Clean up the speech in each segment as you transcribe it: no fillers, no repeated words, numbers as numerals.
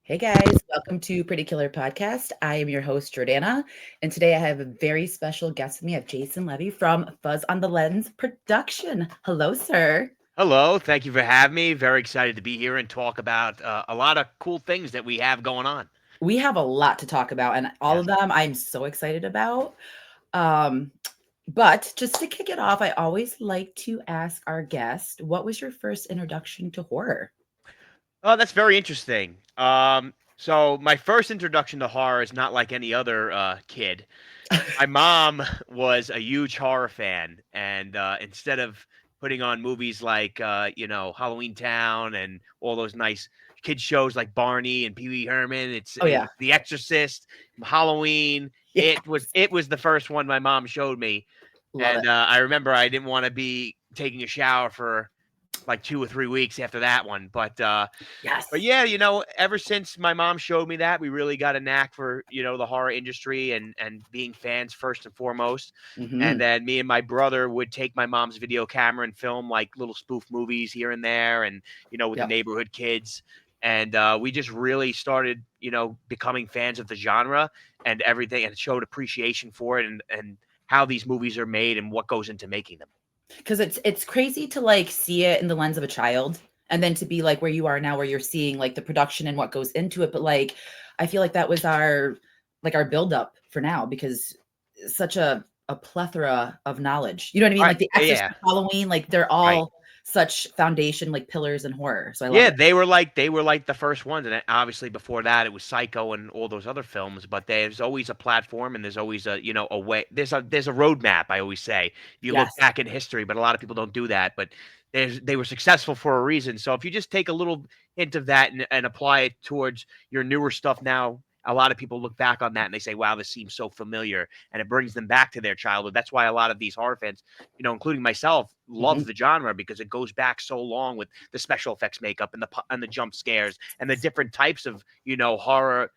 Hey guys, welcome to Pretty Killer Podcast. I am your host, Jordana, and today I have a very special guest with me. I have Jason Leavy from Fuzz on the Lens production. Hello, sir. Hello, thank you for having me. Very excited to be here and talk about a lot of cool things that we have going on. We have a lot to talk about, and all of Yes. them I'm so excited about. Um, but just to kick it off, I always like to ask our guest, what was your first introduction to horror? Oh, that's very interesting. So my first introduction to horror is not like any other kid. My mom was a huge horror fan, and instead of putting on movies like Halloween Town and all those nice kid shows like Barney and Pee Wee Herman, Oh it was yeah, The Exorcist, Halloween. yeah, It was the first one my mom showed me, love it. and I remember I didn't want to be taking a shower for like 2 or 3 weeks after that one, but Yes. yeah, ever since my mom showed me that, we really got a knack for, the horror industry and being fans first and foremost. And Hmm. then me and my brother would take my mom's video camera and film like little spoof movies here and there and, with the Yep. neighborhood kids. And we just really started, becoming fans of the genre and everything and showed appreciation for it and how these movies are made and what goes into making them. Because it's crazy to like see it in the lens of a child and then to be like where you are now where you're seeing like the production and what goes into it, but like I feel like that was our build up for now because such a plethora of knowledge, you know what I mean, All right. like the Exorcist, Yeah. Halloween, like they're Right. all such foundation like pillars in horror, so I love Yeah, it. they were like the first ones, and then obviously before that it was Psycho and all those other films. But there's always a platform, and there's always a way. There's a roadmap. I always say if you look Yes. back in history, but a lot of people don't do that. But they were successful for a reason. So if you just take a little hint of that and apply it towards your newer stuff now, a lot of people look back on that and they say, "Wow, this seems so familiar," and it brings them back to their childhood. That's why a lot of these horror fans, including myself, Mhm. love the genre because it goes back so long with the special effects makeup and the jump scares and the different types of horror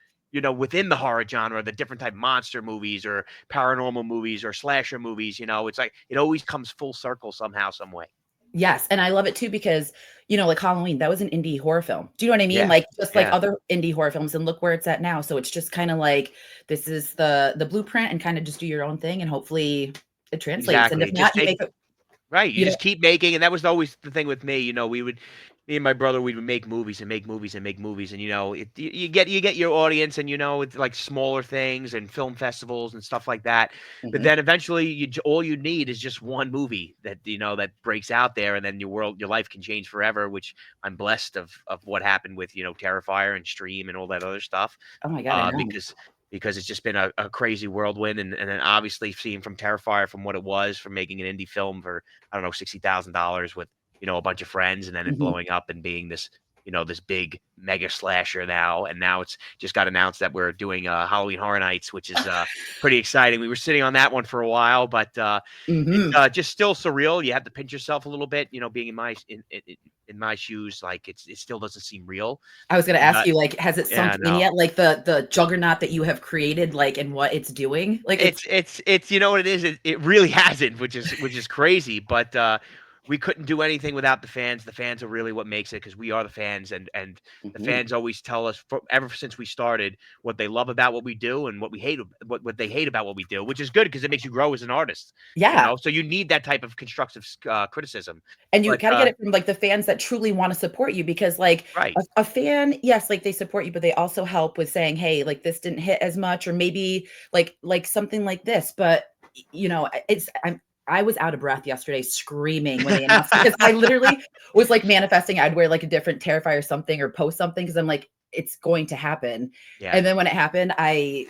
within the horror genre, the different type monster movies or paranormal movies or slasher movies. It's like it always comes full circle somehow, some way. Yes, and I love it too because, like Halloween, that was an indie horror film. Do you know what I mean? Yeah, Like, just like yeah, other indie horror films, and look where it's at now. So it's just kinda like, this is the blueprint and kinda just do your own thing, and hopefully it translates, and if exactly. not, Just you take make it, Right, you you know. just keep making, and that was always the thing with me. Me and my brother, we would make movies and make movies and make movies, and you get your audience, and it's like smaller things and film festivals and stuff like that. But Mhm. then eventually, all you need is just one movie that that breaks out there, and then your life can change forever. Which I'm blessed of what happened with Terrifier and Stream and all that other stuff, Oh my god, I know. because it's just been a crazy whirlwind, and then obviously seeing from Terrifier from what it was from making an indie film for I don't know, $60,000 with, a bunch of friends and then it Mhm. blowing up and being this big mega slasher now. And now it's just got announced that we're doing Halloween Horror Nights, which is pretty exciting. We were sitting on that one for a while, but it's Mhm. just still surreal. You have to pinch yourself a little bit, being in my shoes, like it still doesn't seem real. I was gonna And ask you, like, has it sunk yeah, in no. yet? Like, the juggernaut that you have created, like, and what it's doing? Like, it's It's you know what it is? It really hasn't, which is crazy, but, we couldn't do anything without the fans. The fans are really what makes it because we are the fans, and the Mhm. fans always tell us ever since we started what they love about what we do and what we hate what they hate about what we do, which is good because it makes you grow as an artist, Yeah. So you need that type of constructive criticism, And you but, gotta get it from, like, the fans that truly wanna support you because, like, right. a fan, yes, like, they support you, but they also help with saying, "Hey, like, this didn't hit as much," or maybe, like, something like this, but, I was out of breath yesterday screaming when they announced because I literally was, like, manifesting I'd wear, like, a different Terrifier or something or post something because 'cause I'm like, "It's going to happen." Yeah, And then when it happened, I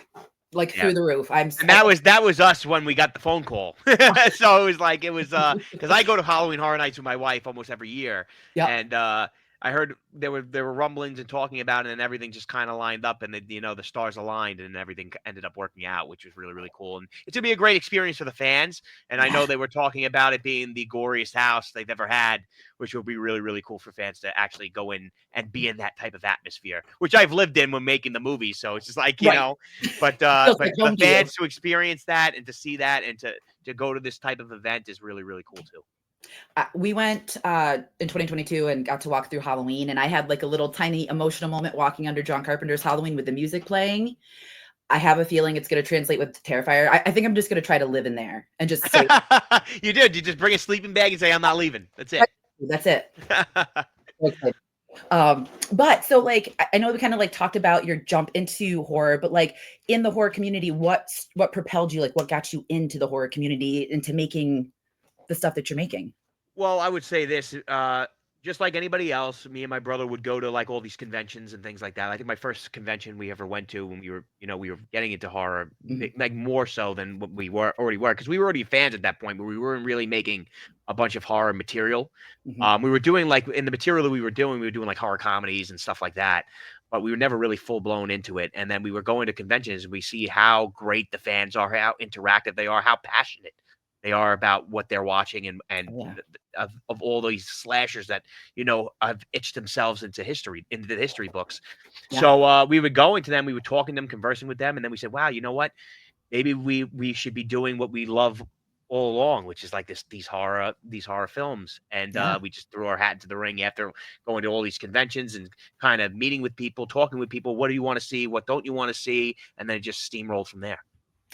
like, yeah. through the roof. And that was us when we got the phone call. So because I go to Halloween Horror Nights with my wife almost every year, Yep. and I heard there were rumblings and talking about it, and everything just kind of lined up, and the stars aligned, and everything ended up working out, which was really really cool. And it's gonna be a great experience for the fans. And I Yeah. know they were talking about it being the goriest house they've ever had, which will be really really cool for fans to actually go in and be in that type of atmosphere, which I've lived in when making the movie. So it's just like Right. but Feels but like the home to you. fans to experience that and to see that and to go to this type of event is really, really cool too. We went in 2022 and got to walk through Halloween, and I had like a little tiny emotional moment walking under John Carpenter's Halloween with the music playing. I have a feeling it's going to translate with Terrifier. I think I'm just going to try to live in there and just say, You did. You just bring a sleeping bag and say, "I'm not leaving." That's it. that's it. Okay. But so like I know we kind of like talked about your jump into horror, but like in the horror community, what propelled you? Like what got you into the horror community, into making the stuff that you're making? Well, I would say this, just like anybody else, me and my brother would go to like all these conventions and things like that. I think my first convention we ever went to when we were getting into horror, Mhm, like more so than what we were, because we were already fans at that point, but we weren't really making a bunch of horror material. mhm. We were doing like in the material that we were doing like horror comedies and stuff like that, but we were never really full blown into it. And then we were going to conventions and we see how great the fans are, how interactive they are, how passionate they are about what they're watching, and Oh, yeah. of all these slashers that have etched themselves into the history books. Yeah. So we would go into them, we would talk to them, conversing with them, and then we said, "Wow, you know what? Maybe we should be doing what we love all along, which is like these horror films." And Yeah. we just threw our hat into the ring after going to all these conventions and kind of meeting with people, talking with people. What do you want to see? What don't you want to see? And then it just steamrolled from there.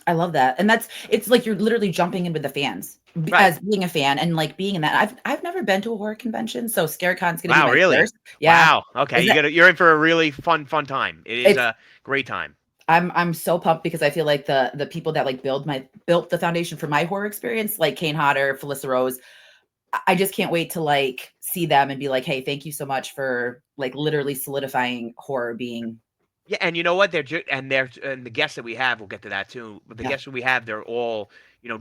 I love that. And it's like you're literally jumping in with the fans Right. as being a fan and like being in that. I've never been to a horror convention, so ScareCon's gonna be Wow, my really? first. Yeah. Wow. Okay, Is that you're in for a really fun time. It is it's a great time. I'm so pumped because I feel like the people that like built the foundation for my horror experience, like Kane Hodder, Felissa Rose, I just can't wait to like see them and be like, hey, thank you so much for like literally solidifying horror being. Yeah, and you know what? And the guests that we have, we'll get to that too. But the Yeah. guests that we have, they're all,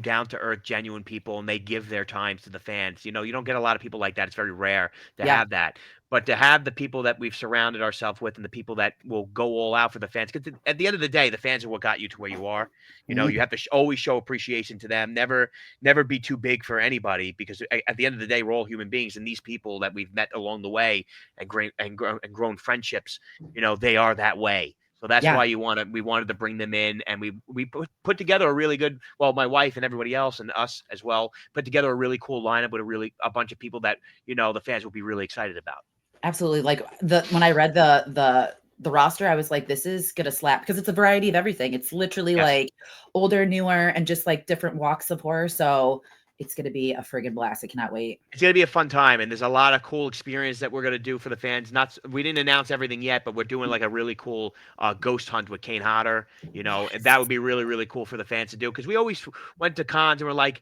down to earth, genuine people, and they give their times to the fans. You don't get a lot of people like that. It's very rare to Yeah. have that. But to have the people that we've surrounded ourselves with and the people that will go all out for the fans, because at the end of the day, the fans are what got you to where you are. Mhm. You have to always show appreciation to them. Never be too big for anybody, because at the end of the day, we're all human beings, and these people that we've met along the way and grown friendships, they are that way. So that's Yeah. why we wanted to bring them in, and we put together a really good, well, my wife and everybody else and us as well put together a really cool lineup with a bunch of people that the fans will be really excited about. Absolutely. Like when I read the roster, I was like, this is gonna slap because it's a variety of everything. It's literally Yes. like older, newer, and just like different walks of horror. So it's gonna be a friggin' blast. I cannot wait. It's gonna be a fun time, and there's a lot of cool experience that we're gonna do for the fans. We didn't announce everything yet, but we're doing like a really cool ghost hunt with Kane Hodder. And that would Yes. be really really cool for the fans to do, because we always went to cons and we're like,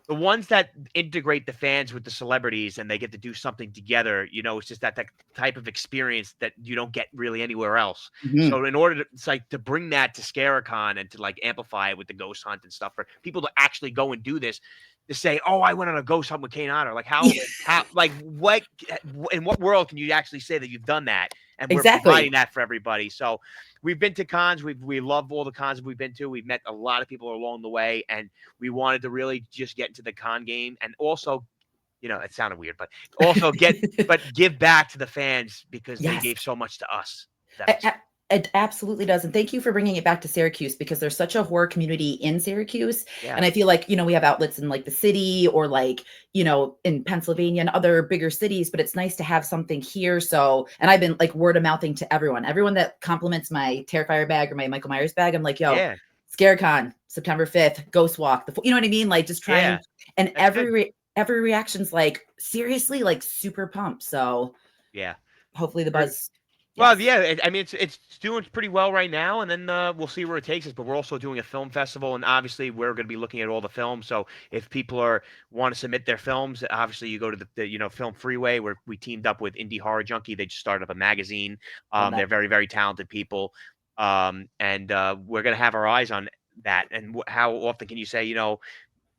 the ones that integrate the fans with the celebrities and they get to do something together, it's just that type of experience that you don't get really anywhere else. Mhm. So in order to, it's like to bring that to ScareCon and to like amplify it with the ghost hunt and stuff for people to actually go and do this, to say, "Oh, I went on a ghost hunt with Kane Otter." Like like what in what world can you actually say that you've done that? And we're Exactly. providing that for everybody. So we've been to cons. We love all the cons we've been to. We've met a lot of people along the way, and we wanted to really just get into the con game, and also, it sounded weird, but also give back to the fans because they Yes. gave so much to us. If that It makes sense. it absolutely does, and thank you for bringing it back to Syracuse because there's such a horror community in Syracuse, Yeah. and I feel like, we have outlets in, like, the city or, like, in Pennsylvania and other bigger cities, but it's nice to have something here, so and I've been, like, word of mouthing to everyone. Everyone that compliments my Terrifier bag or my Michael Myers bag, I'm like, "Yo, Yeah. ScareCon, September 5th, Ghost Walk," you know what I mean? Like, just Yeah. trying and That's good. every reaction's like, "Seriously?" Like, super pumped, so Yeah. hopefully the Very buzz. Well, Yes. yeah, I mean, it's doing pretty well right now, and then we'll see where it takes us. But we're also doing a film festival, and obviously we're going to be looking at all the films. So if people want to submit their films, obviously you go to the Film Freeway, where we teamed up with Indie Horror Junkie. They just started up a magazine. Love that. They're very very talented people, and we're going to have our eyes on that. And how often can you say,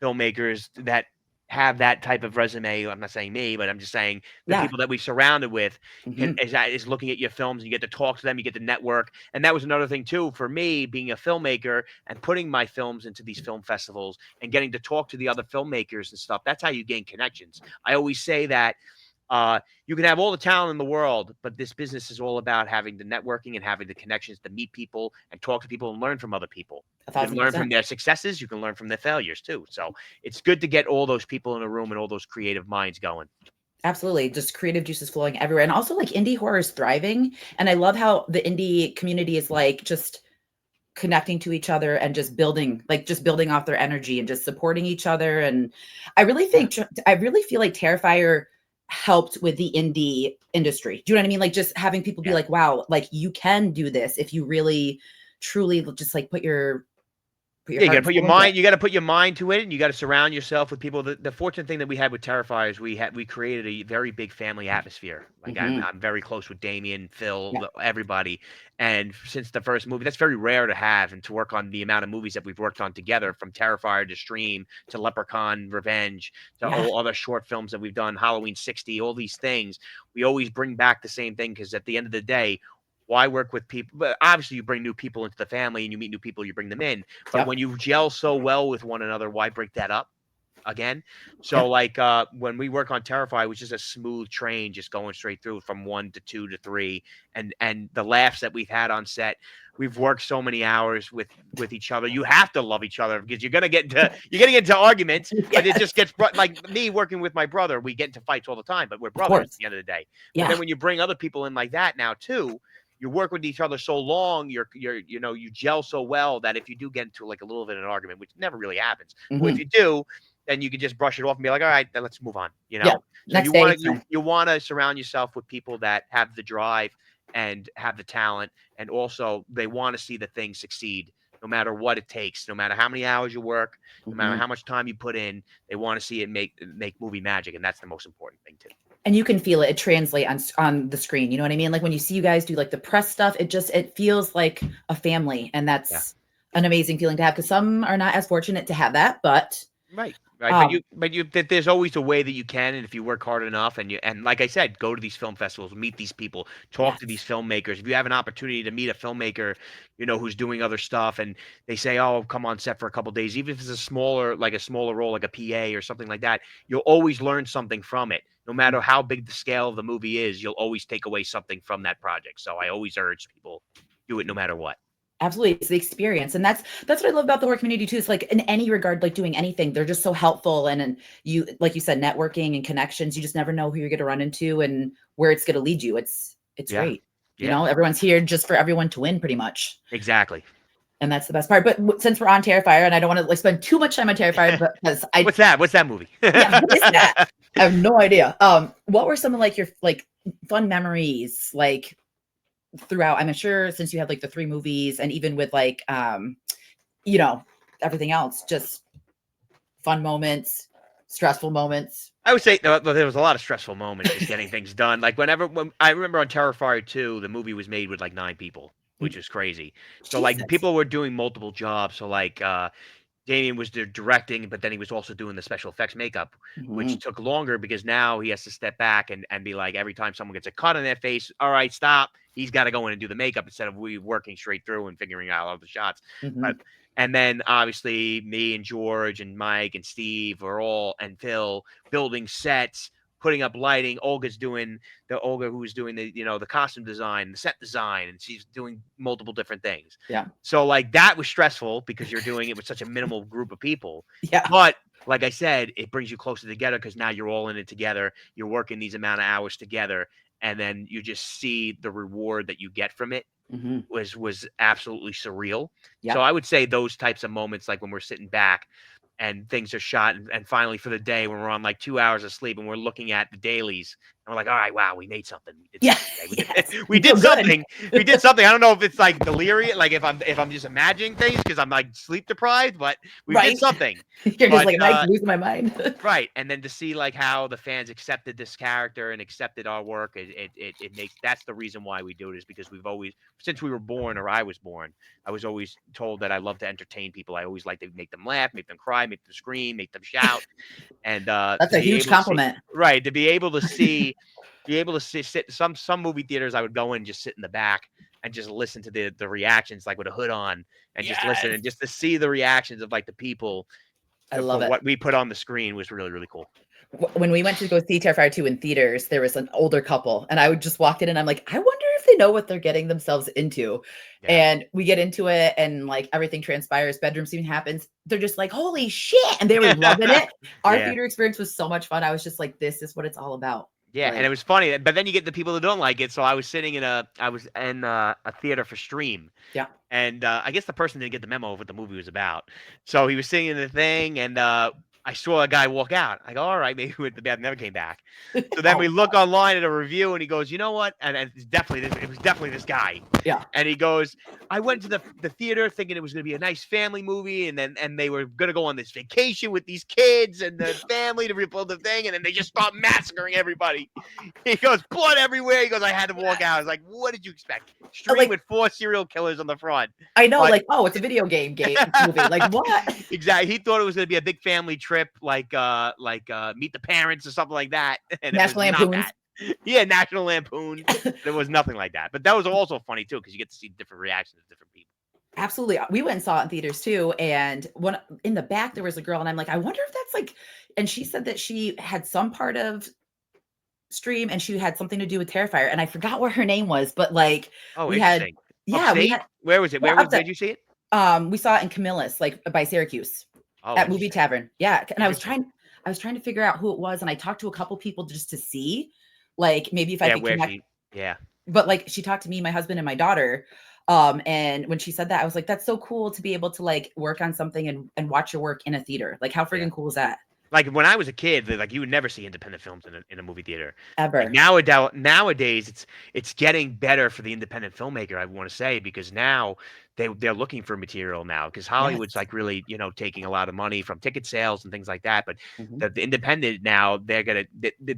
filmmakers that have that type of resume? I'm not saying me, but I'm just saying the Yeah. people that we surrounded with Mhm. is looking at your films, and you get to talk to them, you get to network. And that was another thing too for me, being a filmmaker and putting my films into these film festivals and getting to talk to the other filmmakers and stuff. That's how you gain connections. I always say that You can have all the talent in the world, but this business is all about having the networking and having the connections to meet people and talk to people and learn from other people. A You can thousand learn from percent. their successes. You can learn from their failures too. So it's good to get all those people in a room and all those creative minds going. Absolutely. Just creative juices flowing everywhere. And also like indie horror is thriving. And I love how the indie community is like just connecting to each other and just building off their energy and just supporting each other. And Yeah. I really feel like Terrifier helped with the indie industry. Do you know what I mean? Like just having people be Yeah. like, wow, like you can do this if you really truly just like put your Yeah, you heart gotta and put your soul into it. mind. You gotta put your mind to it, and you gotta surround yourself with people. The fortunate thing that we had with Terrifier is we created a very big family atmosphere. Like Hmm. I'm very close with Damien, Phil, Yeah. everybody, and since the first movie, that's very rare to have, and to work on the amount of movies that we've worked on together, from Terrifier to Stream to Leprechaun Revenge to Yeah. all other short films that we've done, Halloween 60, all these things. We always bring back the same thing because at the end of the day, why work with people? But obviously, you bring new people into the family, and you meet new people, you bring them in, but Yep. when you gel so well with one another, why break that up again? So Yep. like when we work on Terrify, which is a smooth train just going straight through from 1 to 2 to 3, and the laughs that we've had on set, we've worked so many hours with each other. You have to love each other because you're gonna get into arguments, but it just Yes. gets like me working with my brother, we get into fights all the time, but we're Of brothers at course. the end of the day. But Yeah. then when you bring other people in like that now too, you work with each other so long, you gel so well that if you do get into like a little bit of an argument, which never really happens, but if Hmm. you do, then you can just brush it off and be like, all right, then let's move on, you Yeah. know? So Next day, it's you fine. you want to surround yourself with people that have the drive and have the talent, and also they want to see the thing succeed no matter what it takes, no matter how many hours you work, no matter Hmm. how much time you put in, they want to see it make movie magic, and that's the most important thing too. And you can feel it translate on the screen. You know what I mean? Like when you see you guys do like the press stuff, it feels like a family, and Yeah. that's an amazing feeling to have because some are not as fortunate to have that. But Right, right, um, but there's always a way that you can, and if you work hard enough, and like I said, go to these film festivals, meet these people, talk to these yes, filmmakers. If you have an opportunity to meet a filmmaker, who's doing other stuff, and they say, "Oh, come on set for a couple days," even if it's a smaller role, like a PA or something like that, you'll always learn something from it. No matter how big the scale of the movie is, you'll always take away something from that project. So I always urge people, do it no matter what. absolutely, it's the experience, and that's what I love about the horror community too. It's like in any regard, like doing anything, they're just so helpful, and you, like you said, networking and connections. You just never know who you're going to run into and where it's going to lead you. It's Yeah, great. You yeah, know, everyone's here just for everyone to win, pretty much. exactly. And that's the best part. But since we're on Terrifier, and I don't want to like spend too much time on Terrifier, but because I, What's that? What's that movie? yeah, what is that? I have no idea. What were some of like your like fun memories like throughout? I'm sure since you had like the three movies, and even with like you know, everything else, just fun moments, stressful moments. I would say there was a lot of stressful moments just getting things done. Like when I remember on Terrifier 2, the movie was made with like 9 people, which was crazy. So like Jesus. people were doing multiple jobs. So like Damien was the directing, but then he was also doing the special effects makeup, which Mhm. took longer because now he has to step back and be like, every time someone gets a cut on their face, all right, stop. He's got to go in and do the makeup instead of we working straight through and figuring out all the shots. But Mhm. and then obviously me and George and Mike and Steve are all and Phil building sets, putting up lighting. Olga who's doing the costume design, the set design, and she's doing multiple different things. Yeah. So like that was stressful because you're doing it with such a minimal group of people. Yeah. But like I said, it brings you closer together because now you're all in it together. You're working these amount of hours together, and then you just see the reward that you get from it Mhm. was absolutely surreal. So Yeah. I would say those types of moments, like when we're sitting back and things are shot, and finally for the day when we're on like 2 hours of sleep and we're looking at the dailies and we're like, all right, wow, we made something. We did Yeah. something today. We Yes. did we You did feel good. something. We did something. I don't know if it's like delirious, like if I'm just imagining things because I'm like sleep deprived, but we did Right? something. You're just But like, am I losing my mind? right, and then to see like how the fans accepted this character and accepted our work, it makes that's the reason why we do it, is because we've always, since we were born, or I was born, I was always told that I love to entertain people. I always like to make them laugh, make them cry, make them scream, make them shout, and That's to a be huge able to see, compliment. right, be able to see, sit some movie theaters, I would go in, just sit in the back and just listen to the reactions, like with a hood on, and just listen, Yes. and just to see the reactions of like the people I for love it. what we put on the screen was really, really cool. When we went to go see Terrifier 2 in theaters, there was an older couple, and I would just walked in and I'm like, I wonder if they know what they're getting themselves into. Yeah. And we get into it and like everything transpires, bedroom scene happens. They're just like, holy shit. And they were loving it. Our Yeah. theater experience was so much fun. I was just like, this is what it's all about. Yeah, and Like, it was funny, but then you get the people that don't like it. So I was in a theater for Stream, yeah. and I guess the person didn't get the memo of what the movie was about. So he was sitting in the thing, and I saw a guy walk out. I go, all right, maybe he went to bed, never came back. So then Oh, we look online at a review, and he goes, you know what? And it's it was definitely this guy. yeah. And he goes, I went to the theater thinking it was going to be a nice family movie, and they were going to go on this vacation with these kids and the family to rebuild the thing, and then they just start massacring everybody. He goes, blood everywhere. He goes, I had to walk out. I was like, what did you expect? Stream Like, with 4 serial killers on the front. I know, But like, oh, it's a video game movie. Like, what? exactly. He thought it was going to be a big family trip, like Meet the Parents or something like that, and it was National not Lampoons. that. Yeah, National Lampoon. There was nothing like that. But that was also funny too, because you get to see different reactions of different people. Absolutely. We went and saw it in theaters too. And when in the back there was a girl, and I'm like, I wonder if that's like, and she said that she had some part of Stream and she had something to do with Terrifier. And I forgot what her name was, but like Oh, we had, interesting. yeah, we Upstate? had, Where was it? yeah, Where'd you see it? we saw it in Camillus, like by Syracuse Oh, at Movie interesting. Tavern. Yeah. And Interesting. I was trying to figure out who it was. And I talked to a couple people just to see, like, maybe if I Yeah, could where connect, she yeah. but like she talked to me, my husband, and my daughter. And when she said that, I was like, that's so cool to be able to like work on something and watch your work in a theater. Like, how Yeah. freaking cool is that? Like when I was a kid, like you would never see independent films in a movie theater. Like Ever. nowadays, it's getting better for the independent filmmaker. I want to say because now they're looking for material now because Hollywood's Yes. like really taking a lot of money from ticket sales and things like that. But Mhm. the independent now the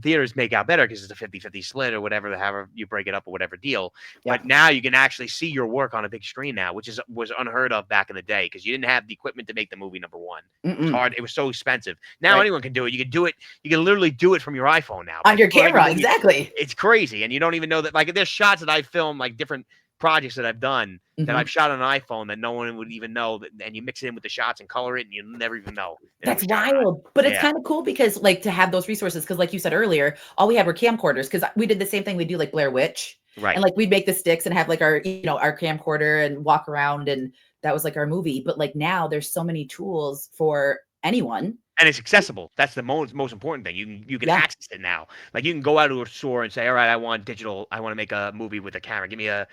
theaters make out better because it's a 50-50 split or whatever, however you break it up or whatever deal. Yeah. But now you can actually see your work on a big screen now, which was unheard of back in the day because you didn't have the equipment to make the movie. Number one, it was Mm-mm. hard. It was so expensive. Now Right. anyone can do it. You can do it. You can literally do it from your iPhone now. By On your uploading a camera. movie, Exactly. it's crazy, and you don't even know that. Like there's shots that I filmed, like different projects that I've done that Mhm. I've shot on an iPhone that no one would even know. That, and you mix it in with the shots and color it, and you never even know that it That's was shot on. wild. But it's Yeah, kind of cool because like to have those resources, because like you said earlier, all we had were camcorders because we did the same thing we do like Blair Witch. And right. like we'd make the sticks and have like our, our camcorder and walk around and that was like our movie. But like now there's so many tools for anyone. And it's accessible. That's the most important thing. You can Yeah. access it now. Like you can go out to a store and say, all right, I want digital. I want to make a movie with a camera. Give me a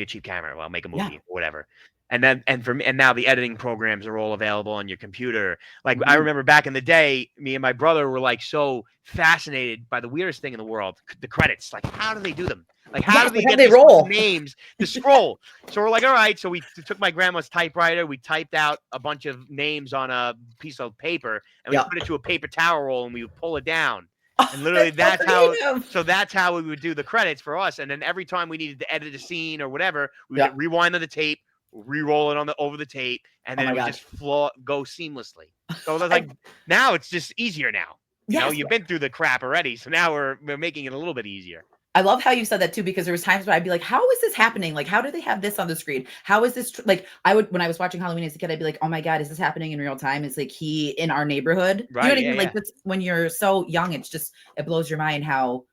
cheap camera. Well, I'll make a Yeah. movie or whatever. And then for me, and now the editing programs are all available on your computer. Like I Mhm. remember back in the day, me and my brother were like so fascinated by the weirdest thing in the world, the credits. Like how do they do them? Like how Yes, do they like how get they these fucking roll. names to scroll? So we're like, all right. So we took my grandma's typewriter. We typed out a bunch of names on a piece of paper, and we Yeah. put it to a paper towel roll, and we would pull it down. Oh, And literally, that's so that's how. creative. So that's how we would do the credits for us. And then every time we needed to edit a scene or whatever, we would Yeah. hit rewind on the tape, re-roll it over the tape, and Oh then my it would God. just go seamlessly. So that's I, like now it's just easier now. yes. You've been through the crap already, so now we're making it a little bit easier. I love how you said that too, because there was times where I'd be like, how is this happening? Like, how do they have this on the screen? How is this like I would when I was watching Halloween as a kid, I'd be like, oh my God, is this happening in real time? Is like he in our neighborhood? You know Right? what I Yeah. mean? Like Yeah. that's when you're so young, it blows your mind how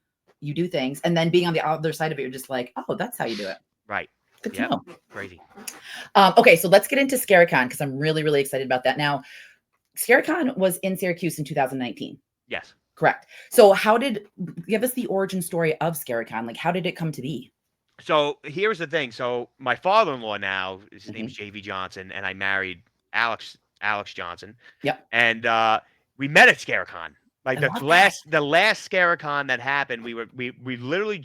you do things. And then being on the other side of it, you're just like, oh, that's how you do it. Right. Good to Yep. know. Crazy. Okay, so let's get into ScareCon because I'm really, really excited about that. Now, ScareCon was in Syracuse in 2019. Yes. Correct. So give us the origin story of ScareCon? Like, how did it come to be? So here's the thing. So my father-in-law now, his Mhm. name's JV Johnson, and I married Alex Johnson, Yep. and we met at ScareCon. Like I the love that. last ScareCon that happened, we literally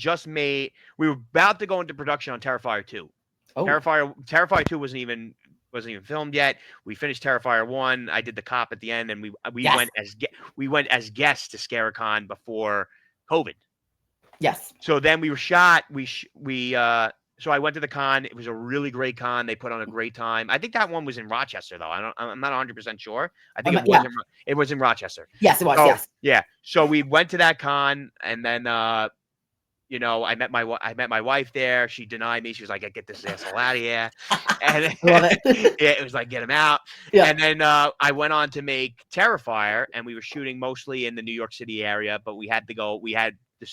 we were about to go into production on Terrifier 2. Oh, Terrifier 2 wasn't even filmed yet. We finished Terrifier 1. I did the cop at the end, and we yes. went as guests to ScareCon before COVID. Yes. So then we were shot. So I went to the con. It was a really great con. They put on a great time. I think that one was in Rochester, though. I'm not 100% sure. I think Yeah. it was in Rochester. Yes, it was. So, Yes. yeah. So we went to that con, and then I met my wife there. She denied me. She was like, "I get this asshole out of here," and I love it. yeah, it was like, "Get him out." Yeah. And then I went on to make Terrifier, and we were shooting mostly in the New York City area, but we had to go. We had the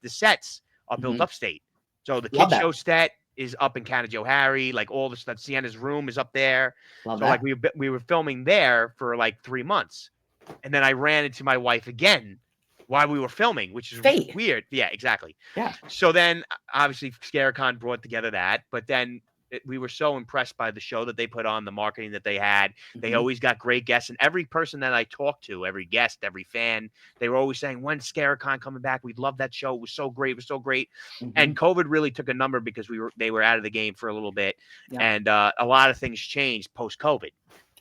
sets are built Mhm. upstate, so the Love kid that. show set is up in Canada Harry, like all the stuff. Sienna's room is up there, Love so like that. we were filming there for like 3 months, and then I ran into my wife again while we were filming, which is Fate. weird. Yeah, exactly. Yeah. So then, obviously, Scarecon brought together that, but then we were so impressed by the show that they put on, the marketing that they had. They Mhm. always got great guests, and every person that I talked to, every guest, every fan, they were always saying, "When's Scarecon coming back? We love that show. It was so great. It was so great." And Mhm. COVID really took a number because they were out of the game for a little bit, Yep. and a lot of things changed post COVID.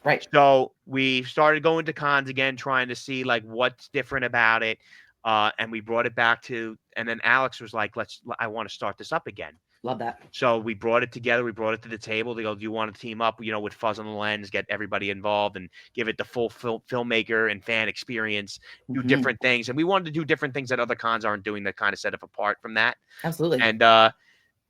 Right. So we started going to cons again, trying to see like what's different about it. And we brought it back to, and then Alex was like, I want to start this up again. Love that. So we brought it together. We brought it to the table. They go, "Do you want to team up, with Fuzz on the Lens, get everybody involved and give it the full filmmaker and fan experience, do Mhm. different things." And we wanted to do different things that other cons aren't doing that kind of set up apart from that. Absolutely. And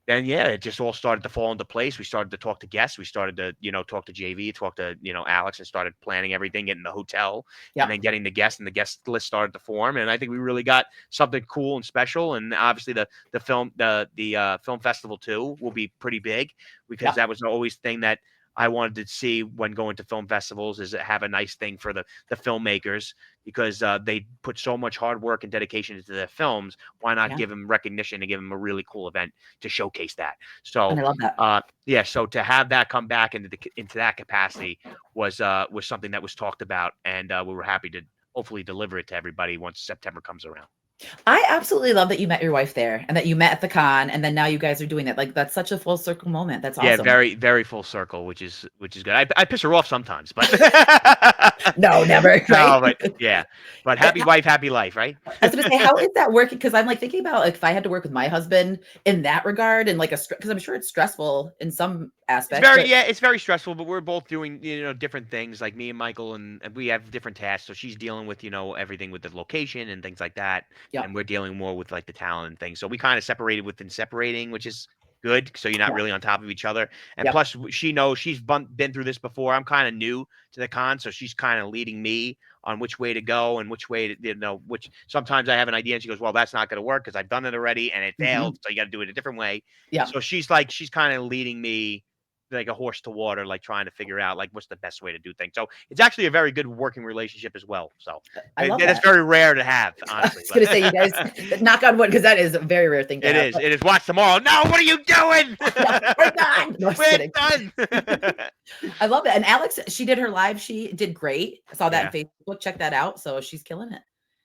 then yeah, it just all started to fall into place. We started to talk to guests. We started to, talk to JV, talk to, Alex, and started planning everything, getting the hotel, and Yep. then getting the guests, and the guest list started to form. And I think we really got something cool and special. And obviously the film festival too will be pretty big, because Yep. that was always thing that I wanted to see when going to film festivals, is have a nice thing for the filmmakers, because they put so much hard work and dedication into their films. Why not Yeah. give them recognition and give them a really cool event to showcase that? And So, I love that. yeah, so to have that come back into that capacity was something that was talked about, and we were happy to hopefully deliver it to everybody once September comes around. I absolutely love that you met your wife there and that you met at the con and then now you guys are doing that. Like that's such a full circle moment. That's Yeah, awesome. very very full circle, which is good. I piss her off sometimes, but No, never, right? no, but yeah, but happy wife, happy life, right? I was gonna say, how is that working? Because I'm like thinking about like if I had to work with my husband in that regard and like because I'm sure it's stressful in some aspects, but It's very stressful, but we're both doing, different things. Like me and Michael, and we have different tasks. So she's dealing with, everything with the location and things like that, yeah, and we're dealing more with like the talent and things. So we kind of separated within separating, which is good. So you're not yeah, really on top of each other. And yep, plus, she knows she's been through this before. I'm kind of new to the con, so she's kind of leading me on which way to go and which way to, which sometimes I have an idea and she goes, "Well, that's not going to work because I've done it already and it mhm, failed. So you got to do it a different way." yeah. So she's kind of leading me like a horse to water, like trying to figure out like what's the best way to do things. So it's actually a very good working relationship as well. So I love that's that. very rare to have, I honestly. was But gonna say you guys knock on wood because that is a very rare thing to it have. is. But It is. Watch tomorrow. No, what are you doing? no, we're done. No, just We're kidding. done. I love it. And Alex, she did her live. She did great. I saw that on Yeah. Facebook. Check that out. So she's killing it.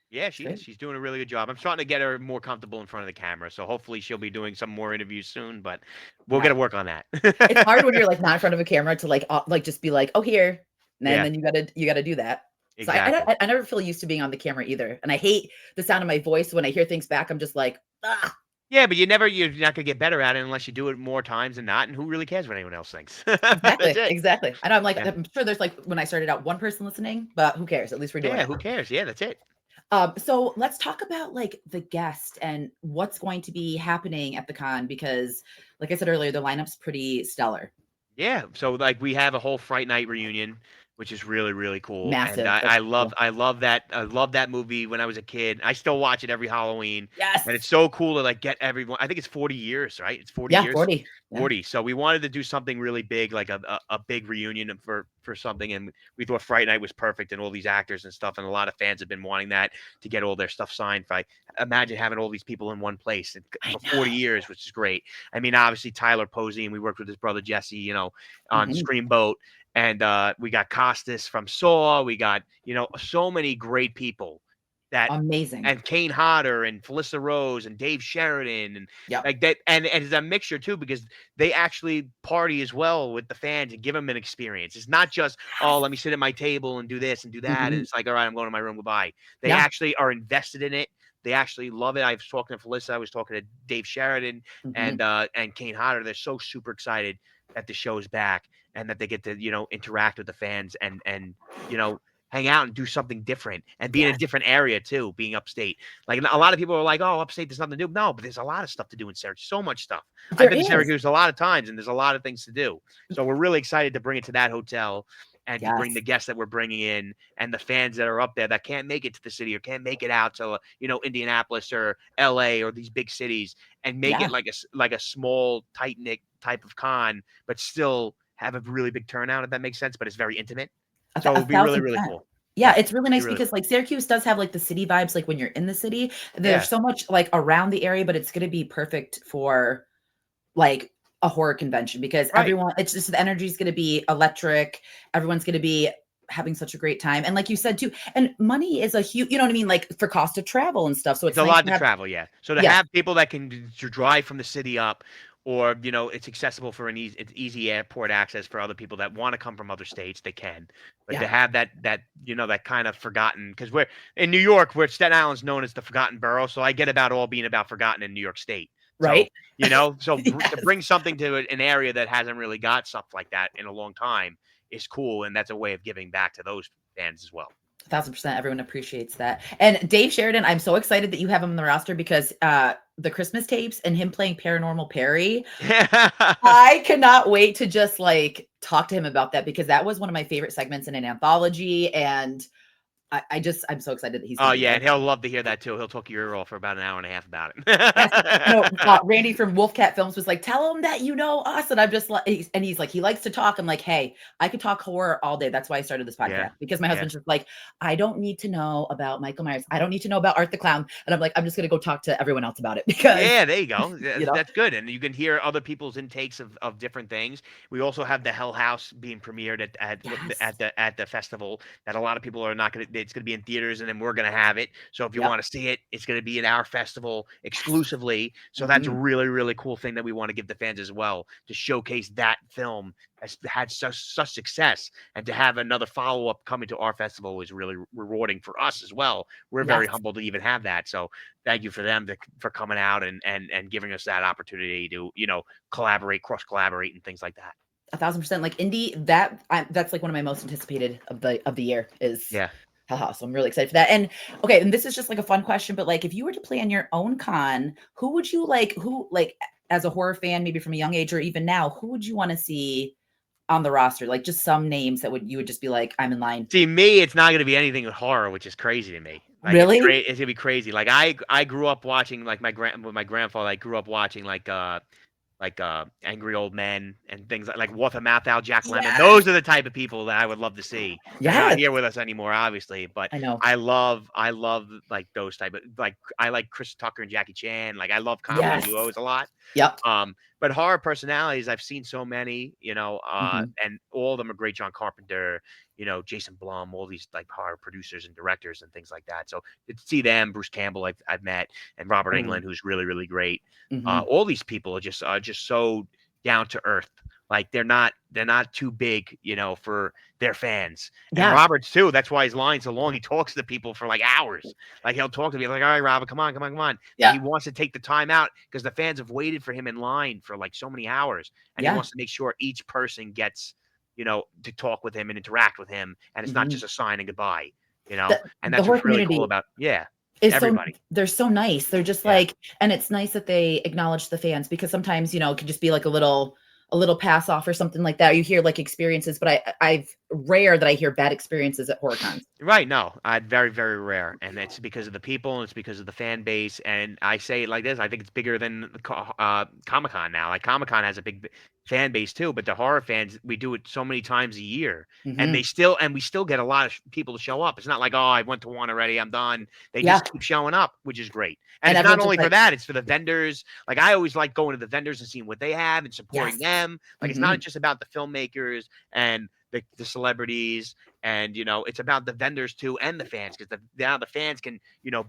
Yeah, It's she is. great. She's doing a really good job. I'm starting to get her more comfortable in front of the camera. So hopefully she'll be doing some more interviews soon, but we'll get Yeah. to work on that. It's hard when you're like not in front of a camera to like just be like, oh here. And Yeah, then you gotta do that. So I, I exactly. don't- I never feel used to being on the camera either. And I hate the sound of my voice when I hear things back. I'm just like, ah, Yeah, but you're not gonna get better at it unless you do it more times than not. And who really cares what anyone else thinks? That's exactly, it. exactly. I know I'm like, Yeah. I'm sure there's like when I started out one person listening, but who cares? At least we're doing Yeah, it. who cares? Yeah, that's it. So let's talk about like the guest and what's going to be happening at the con because, like I said earlier, the lineup's pretty stellar, Yeah, so like we have a whole Fright Night reunion, which is really really cool, and massive. I, That's I so love cool. I love that I love that movie when I was a kid. I still watch it every Halloween, and Yes. it's so cool to like get everyone. I think it's 40 years, right? It's 40 Yeah, years. 40. Yeah. 40. So we wanted to do something really big, like a big reunion for something, and we thought Fright Night was perfect, and all these actors and stuff, and a lot of fans have been wanting that to get all their stuff signed. Imagine having all these people in one place I for 40 know. years, which is great. I mean, obviously Tyler Posey, and we worked with his brother Jesse, on Mhm. Scream Boat, and we got Costas from Saw. We got so many great people that, Amazing. and Kane Hodder and Felissa Rose and Dave Sheridan and Yep. like that, and it's a mixture too because they actually party as well with the fans and give them an experience. It's not just, oh, Yes. let me sit at my table and do this and do that, and Mhm. it's like, all right, I'm going to my room, goodbye. They Yeah. actually are invested in it. They actually love it. I was talking to Felissa. I was talking to Dave Sheridan Mhm. and Kane Hodder. They're so super excited that the show's back and that they get to interact with the fans and you know hang out and do something different and be in a Yes, different area too, being upstate. Like a lot of people are like, "Oh, upstate, there's nothing to do." No, but there's a lot of stuff to do in Syracuse. So much stuff. I've there been to is. Syracuse a lot of times, and there's a lot of things to do. So we're really excited to bring it to that hotel and to bring Yes. the guests that we're bringing in and the fans that are up there that can't make it to the city or can't make it out to Indianapolis or LA or these big cities, and make it Yeah. like a small tight knit type of con, but still have a really big turnout, if that makes sense. But it's very intimate, so A it'll be really thousand really percent. cool. Yeah, Yeah, it's really be nice really because cool. like Syracuse does have like the city vibes, like when you're in the city. Yeah, There's so much like around the area, but it's gonna be perfect for like a horror convention because right. it's just the energy is gonna be electric. Everyone's gonna be having such a great time. And like you said too, and money is a huge, you know what I mean? Like for cost of travel and stuff. So It's it's a nice lot to to have, travel, yeah. So to yes, have people that can to drive from the city up, or it's accessible for it's easy airport access for other people that want to come from other states, they can. But to yeah, have that kind of forgotten, because we're in New York, where Staten Island's known as the forgotten borough, so I get about all being about forgotten in New York State. So right? to Yes. bring something to an area that hasn't really got stuff like that in a long time is cool, and that's a way of giving back to those fans as well. 1,000%. Everyone appreciates that. And Dave Sheridan, I'm so excited that you have him on the roster because the Christmas tapes and him playing Paranormal Perry, I cannot wait to just like talk to him about that because that was one of my favorite segments in an anthology. And I'm so excited that he's going Oh to be yeah, there. and he'll love to hear that too. He'll talk your ear off for about an hour and a half about Yes. it. Randy from Wolfcat Films was like, "Tell him that you know us." And I'm just like, he's like, he likes to talk. I'm like, "Hey, I could talk horror all day." That's why I started this Yeah, podcast because my yeah. husband's just like, "I don't need to know about Michael Myers. I don't need to know about Art the Clown." And I'm like, "I'm just gonna go talk to everyone else about it because Yeah, there you go. you That's know, that's good, and you can hear other people's intakes of different things. We also have the Hell House being premiered yes, at the festival that a lot of people are not gonna. It's gonna be in theaters, and then we're gonna have it. So if you yep, want to see it, it's gonna be at our festival yes, exclusively. So that's a mhm, really really cool thing that we want to give the fans as well, to showcase that film has had such success, and to have another follow up coming to our festival is really rewarding for us as well. We're very yes. humbled to even have that. So thank you for them for coming out and giving us that opportunity to collaborate, cross collaborate, and things like that. 1,000%. Like indie, that's like one of my most anticipated of the year is Yeah. haha. So I'm really excited for that. And okay, and this is just like a fun question, but like if you were to plan your own con, who would you like who like as a horror fan, maybe from a young age or even now, who would you want to see on the roster? Like just some names that would you would just be like, I'm in line. See, me, it's not going to be anything with horror, which is crazy to me. Like it's Really? great. It's gonna be crazy. Like I grew up watching like with my grandfather. I grew up watching Angry Old Men and things like Walter Matthau, Jack Lemmon. Yes. Those are the type of people that I would love to see. They're not Yes. here with us anymore, obviously, but I know. I love like those type of I like Chris Tucker and Jackie Chan. Like I love comedy Yes. duos a lot. Yep. But horror personalities, I've seen so many, Mhm. and all of them are great. John Carpenter, Jason Blum, all these like horror producers and directors and things like that. So to see them, Bruce Campbell, I've met, and Robert Oh. Englund, who's really really great. Mhm. All these people are just so down to earth. Like they're not too big, for their fans. And Yeah. Robert's too. That's why his line's so long. He talks to people for like hours. Like he'll talk to me like, "All right, Robert, come on, come on, come on." Like Yeah. he wants to take the time out because the fans have waited for him in line for like so many hours, and he Yeah. wants to make sure each person gets, to talk with him and interact with him, and it's not Mhm. just a sign and goodbye. And The that's horror what's really cool community about is so everybody. they're so nice. They're just Yeah. like and it's nice that they acknowledge the fans because sometimes, it could just be like a little pass off or something like that. You hear like experiences, but I've rare that I hear bad experiences at horror cons. Right, no, very, very rare, and it's because of the people, and it's because of the fan base, and I say it like this, I think it's bigger than Comic-Con now. Like Comic-Con has a big fan base too, but the horror fans, we do it so many times a year, and Mhm. we still get a lot of people to show up. It's not like, oh, I went to one already, I'm done. They Yeah, just keep showing up, which is great. And and it's not everyone's just only for like, that; it's for the vendors. Like I always like going to the vendors and seeing what they have and supporting "Yes." them. Like it's not Mhm. just about the filmmakers and the celebrities, and it's about the vendors too and the fans, because now the fans can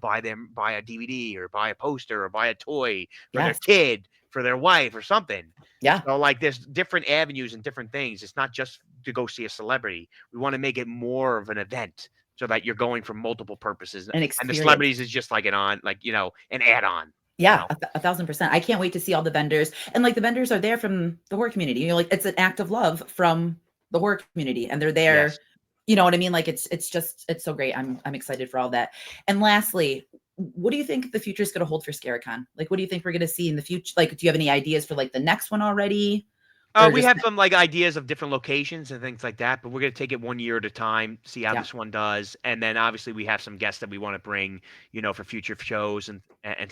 buy a DVD or buy a poster or buy a toy for their Yes. kid, for their wife, or something. Yeah, So like there's different avenues and different things. It's not just to go see a celebrity. We want to make it more of an event so that you're going for multiple purposes, an and the experience. celebrities is just like an add-on. you Yeah, know 1,000%. I can't wait to see all the vendors, and, like, the vendors are there from the horror community, like, it's an act of love from the horror community, and they're there yes. You know what I mean? Like it's so great. I'm excited for all that. And lastly, what do you think the future is going to hold for Scarecon? Like, what do you think we're going to see in the future? Like, do you have any ideas for like the next one already, or We just have some like ideas of different locations and things like that, but we're gonna take it 1 year at a time, see how yeah, this one does, and then obviously we have some guests that we want to bring, for future shows and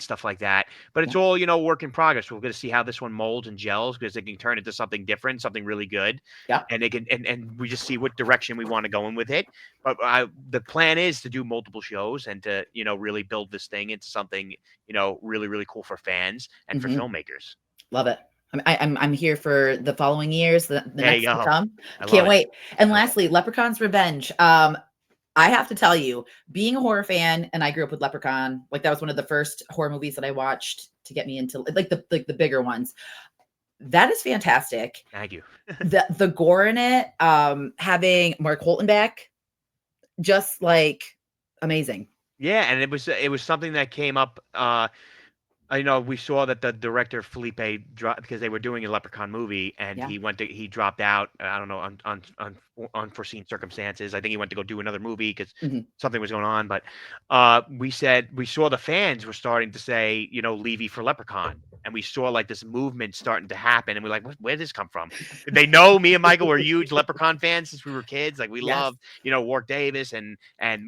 stuff like that. But yeah, it's all work in progress. We're gonna see how this one molds and gels because it can turn into something different, something really good, yeah, and it can and we just see what direction we want to go in with it. But the plan is to do multiple shows and to really build this thing into something really really cool for fans and for hmm filmmakers. love it. I'm here for the following years, the There you next to go. come. I love Can't it. wait. And I love it. lastly, Leprechaun's Revenge. I have to tell you, being a horror fan, and I grew up with Leprechaun, like that was one of the first horror movies that I watched to get me into like the bigger ones. That is fantastic. Thank you. The gore in it, having Mark Holton back, just like amazing. Yeah, and it was something that came up. I know we saw that the director Felipe dropped because they were doing a Leprechaun movie, and Yeah. he dropped out. I don't know on unforeseen circumstances. I think he went to go do another movie because Mhm. something was going on. But we saw the fans were starting to say Levy for Leprechaun, and we saw like this movement starting to happen, and we're like, where did this come from? Did they know me and Michael were huge Leprechaun fans since we were kids? Like we Yes. loved Warwick Davis and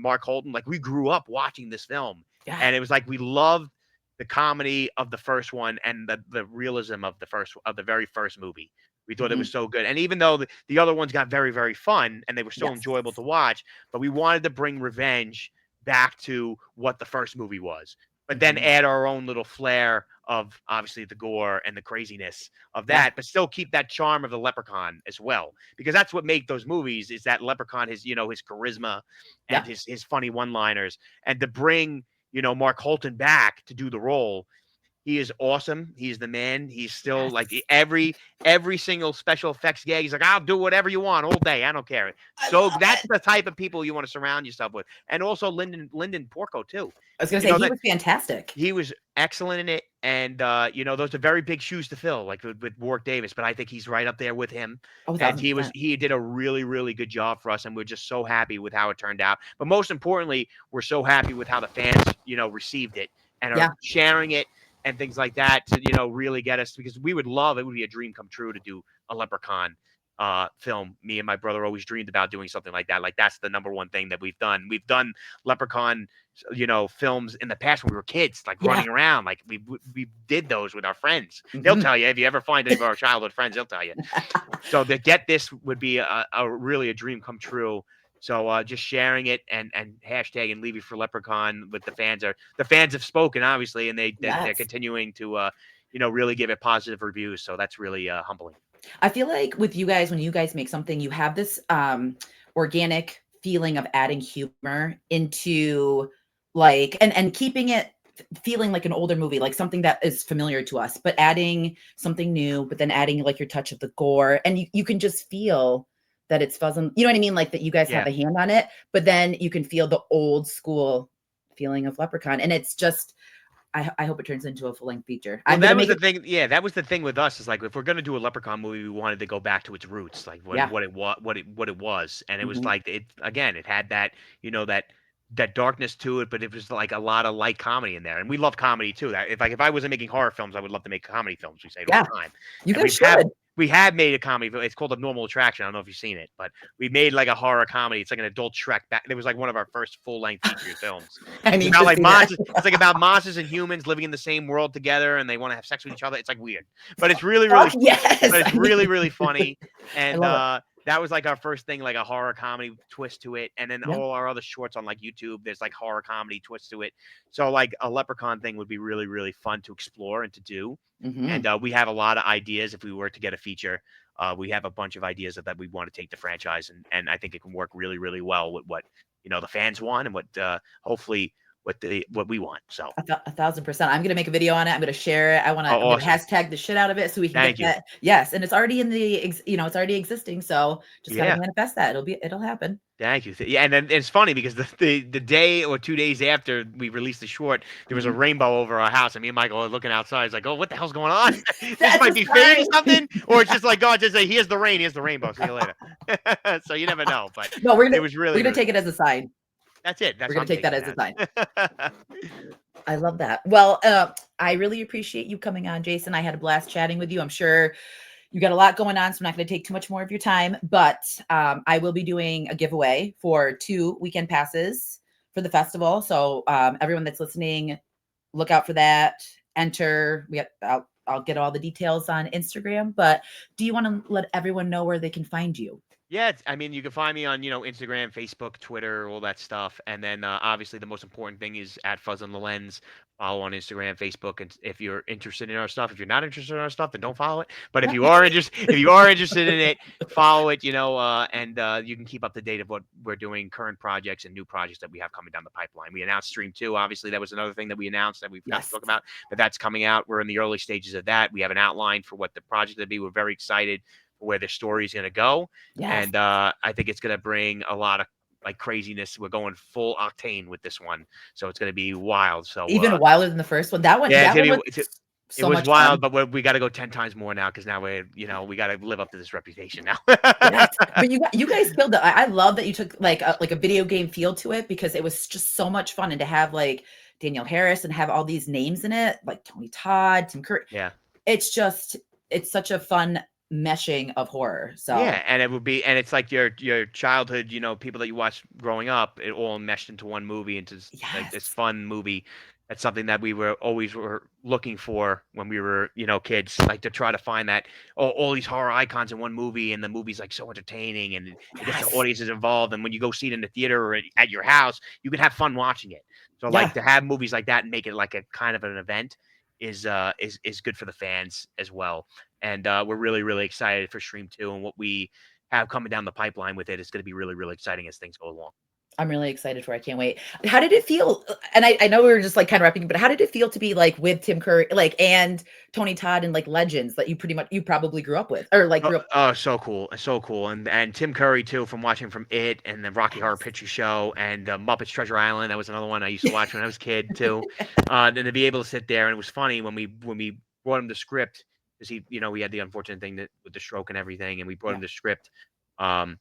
Mark Holton. Like we grew up watching this film, Yeah. and it was like we loved the comedy of the first one and the realism of the very first movie. We thought it was Mhm. so good. And even though the other ones got very, very fun and they were so Yes. enjoyable to watch, but we wanted to bring revenge back to what the first movie was. But then Mhm. add our own little flair of obviously the gore and the craziness of Yeah. that, but still keep that charm of the leprechaun as well. Because that's what make those movies is that leprechaun, his charisma and Yeah. his funny one-liners. And to bring Mark Holton back to do the role. He is awesome. He's the man. He's still Yes. like every single special effects gag. He's like, I'll do whatever you want all day. I don't care. I So love that's it. the type of people you want to surround yourself with. And also Lyndon Porco too. I was gonna You say know he that was fantastic. he was excellent in it. And those are very big shoes to fill, like with Warwick Davis. But I think he's right up there with him. Oh, And 1000%. he did a really, really good job for us. And we're just so happy with how it turned out. But most importantly, we're so happy with how the fans, received it and are Yeah. sharing it and things like that to really get us because we would love it would be a dream come true to do a leprechaun film. Me and my brother always dreamed about doing something like that. Like that's the number one thing that we've done leprechaun films in the past when we were kids, like Yeah. running around. Like we did those with our friends. They'll Mhm. tell you if you ever find any of our childhood friends, they'll tell you. So to get this would be a really a dream come true. So just sharing it and hashtag and Levy for Leprechaun with the fans have spoken obviously, and they're Yes. continuing to really give it positive reviews. So that's really humbling. I feel like with you guys, when you guys make something, you have this organic feeling of adding humor into like and keeping it feeling like an older movie, like something that is familiar to us, but adding something new, but then adding like your touch of the gore. And you can just feel that it's Fuzz and you know what I mean? Like that you guys have Yeah. a hand on it, but then you can feel the old school feeling of Leprechaun. And it's just I hope it turns into a full-length feature. Well, I'm gonna that was make the it. thing. Yeah, that was the thing with us is like if we're gonna do a Leprechaun movie, we wanted to go back to its roots, like Yeah. what it was, and it was Mhm. like it again. It had that that darkness to it, but it was like a lot of light comedy in there, and we love comedy too. That if I wasn't making horror films, I would love to make comedy films. We say it all Yeah. the time, You and guys should. we have made a comedy. It's called Abnormal Attraction. I don't know if you've seen it, but we made like a horror comedy. It's like an adult Shrek. It was like one of our first full length feature films. I It's need about to like see that. monsters. It's like about monsters and humans living in the same world together, and they want to have sex with each other. It's like weird, but it's really, Fuck really, yes. I really, need really funny. I And love it. that was like our first thing, like a horror comedy twist to it. And then Yeah. all our other shorts on like YouTube, there's like horror comedy twists to it. So like a Leprechaun thing would be really, really fun to explore and to do. And Mhm. we have a lot of ideas if we were to get a feature. We have a bunch of ideas that we want to take the franchise, and I think it can work really, really well with what the fans want and what hopefully what we want. So 1,000%. I'm gonna make a video on it. I'm gonna share it. I'm oh, gonna awesome. hashtag the shit out of it so we can get Thank you. that. Yes, and it's already in the it's already existing. So just gotta Yeah. manifest that. It'll happen. Thank you. Yeah, and then it's funny because the day or 2 days after we released the short, there was a Mhm. rainbow over our house, and me and Michael are looking outside. It's like, oh, what the hell's going on? This That's might a be fate or sign. something, or it's just like God just say, here's the rain, here's the rainbow. See you later. So you never know, but No, it was we're really, gonna really take it cool. as a sign. That's it. We're That's what gonna I'm take that taking as a sign. it as. I love that. Well, I really appreciate you coming on, Jason. I had a blast chatting with you. I'm sure you got a lot going on, so I'm not going to take too much more of your time. But I will be doing a giveaway for 2 weekend passes for the festival. So everyone that's listening, look out for that. Enter. I'll get all the details on Instagram. But do you want to let everyone know where they can find you? Yeah, I mean, you can find me on, Instagram, Facebook, Twitter, all that stuff. And then obviously the most important thing is at Fuzz on the Lens. Follow on Instagram, Facebook, and if you're interested in our stuff. If you're not interested in our stuff, then don't follow it. But if you are interested in it, follow it. And you can keep up to date of what we're doing, current projects and new projects that we have coming down the pipeline. We announced Stream 2. Obviously, that was another thing that we announced that we forgot to Yes. talk about. But that's coming out. We're in the early stages of that. We have an outline for what the project will be. We're very excited for where the story is going to go. Yes. And I think it's going to bring a lot of like craziness. We're going full octane with this one, so it's going to be wild. So Even wilder than the first one. That one. yeah, That one was it so was much wild, fun. but we got to go 10 times more now because now we got to live up to this reputation now. Yes, but you guys killed it. I love that you took like a video game feel to it because it was just so much fun, and to have like Danielle Harris and have all these names in it, like Tony Todd, Tim Curry. Yeah. It's such a fun meshing of horror. Yeah, So and it's like your childhood, people that you watched growing up, it all meshed into one movie, into like this yes, fun movie. That's something that we were looking for when we were, kids, like to try to find that all these horror icons in one movie, and the movie's like so entertaining, and it gets the yes, audiences involved, and when you go see it in the theater or at your house, you can have fun watching it. So like yeah. to have movies like that and make it like a kind of an event is good for the fans as well. And we're really, really excited for Stream 2 and what we have coming down the pipeline with it. It's going to be really, really exciting as things go along. I'm really excited for it. I can't wait. How did it feel? And I know we were just like kind of wrapping, but how did it feel to be like with Tim Curry, like and Tony Todd and like legends that you probably grew up with or like Oh, grew up? oh, so cool, so cool, and Tim Curry too, from watching from It and the Rocky Horror Yes. Picture Show and Muppets Treasure Island. That was another one I used to watch when I was a kid too. And to be able to sit there, and it was funny when we brought him the script because he had the unfortunate thing that with the stroke and everything, and we brought Yeah. him the script. Um,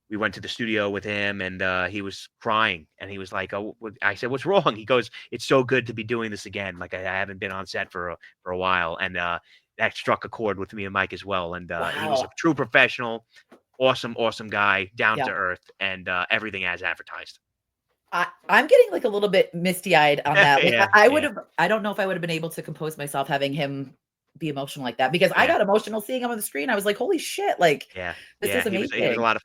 we went to the studio with him, and he was crying, and he was like, "Oh," I said, "What's wrong?" He goes, "It's so good to be doing this again. Like I haven't been on set for a while," and that struck a chord with me and Mike as well. And he was a Wow. true professional, awesome, awesome guy, down Yeah. to earth, and everything as advertised. I'm getting like a little bit misty eyed on that. Like Yeah, I would yeah, have, I don't know if I would have been able to compose myself having him be emotional like that because I yeah. got emotional seeing him on the screen. I was like, holy shit, like Yeah, this yeah, is he was amazing.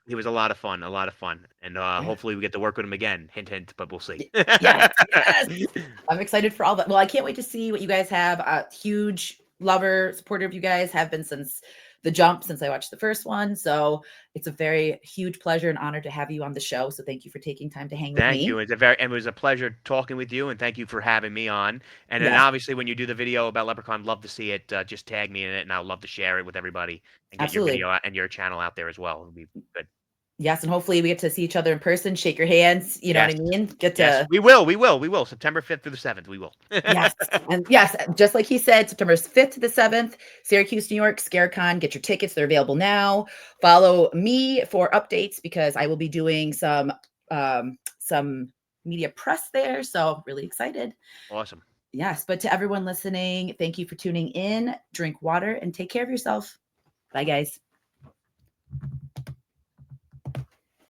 he was a lot of fun, a lot of fun, and Yeah. hopefully we get to work with him again. Hint, hint, but we'll see. Yes, yes. I'm excited for all that. Well, I can't wait to see what you guys have. Huge lover, supporter of you guys, have been since the jump, since I watched the first one. So it's a very huge pleasure and honor to have you on the show. So thank you for taking time to hang with Thank me. you. It was a pleasure talking with you, and thank you for having me on. And then Yes, obviously, when you do the video about Leprechaun, love to see it. Just tag me in it, and I'll love to share it with everybody and get your absolutely. video and your channel out there as well. It'll be good. Yes, and hopefully we get to see each other in person, shake your hands, you know what Yes, I mean? Get yes, to we will. September 5th through the 7th, we will. yes, and yes, just like he said, September 5th to the 7th, Syracuse, New York, ScareCon. Get your tickets; they're available now. Follow me for updates because I will be doing some media press there. So really excited. Awesome. Yes, but to everyone listening, thank you for tuning in. Drink water and take care of yourself. Bye, guys.